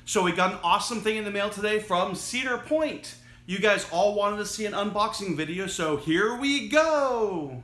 So we got an awesome thing in the mail today from Cedar Point. You guys all wanted to see an unboxing video, so here we go.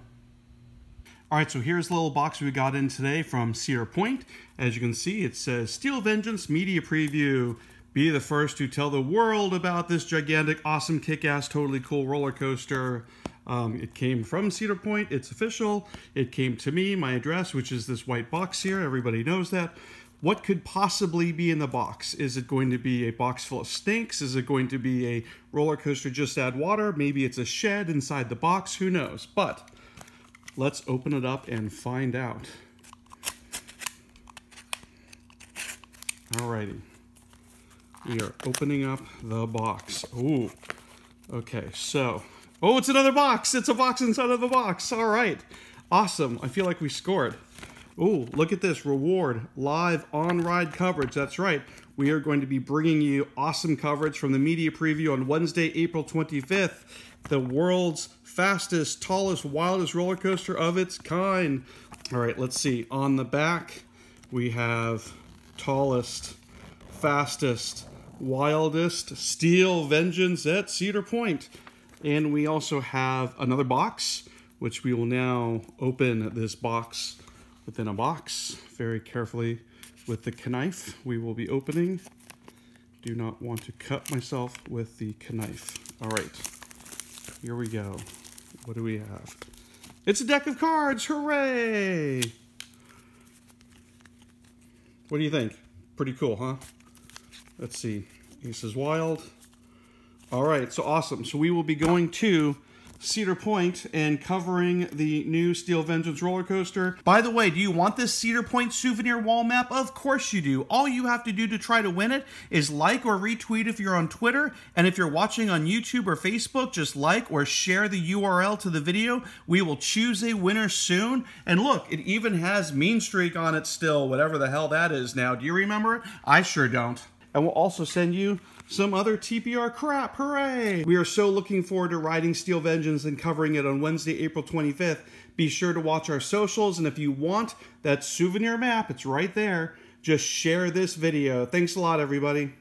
All right, so here's the little box we got in today from Cedar Point. As you can see, it says Steel Vengeance Media Preview. Be the first to tell the world about this gigantic, awesome, kick-ass, totally cool roller coaster. It came from Cedar Point. It's official. It came to me, my address, which is this white box here. Everybody knows that. What could possibly be in the box? Is it going to be a box full of snakes? Is it going to be a roller coaster just add water? Maybe it's a shed inside the box. Who knows? But let's open it up and find out. Alrighty. We are opening up the box. Ooh. Okay, so... Oh, it's another box! It's a box inside of the box! Alright. Awesome. I feel like we scored. Oh, look at this. Reward. Live on-ride coverage. That's right. We are going to be bringing you awesome coverage from the media preview on Wednesday, April 25th. The world's fastest, tallest, wildest roller coaster of its kind. All right, let's see. On the back, we have tallest, fastest, wildest Steel Vengeance at Cedar Point. And we also have another box, which we will now open this box within a box very carefully with the knife we will be opening. Do not want to cut myself with the knife. All right, here we go. What do we have? It's a deck of cards, hooray! What do you think? Pretty cool, huh? Let's see, Ace is wild. All right, so awesome. So we will be going to Cedar Point and covering the new Steel Vengeance roller coaster. By the way, do you want this Cedar Point souvenir wall map? Of course you do. All you have to do to try to win it is like or retweet if you're on Twitter, and if you're watching on YouTube or Facebook, just like or share the URL to the video. We will choose a winner soon. And look, it even has Mean Streak on it still, whatever the hell that is now. Do you remember it? I sure don't. And we'll also send you some other TPR crap. Hooray! We are so looking forward to riding Steel Vengeance and covering it on Wednesday, April 25th. Be sure to watch our socials, and if you want that souvenir map, it's right there. Just share this video. Thanks a lot, everybody.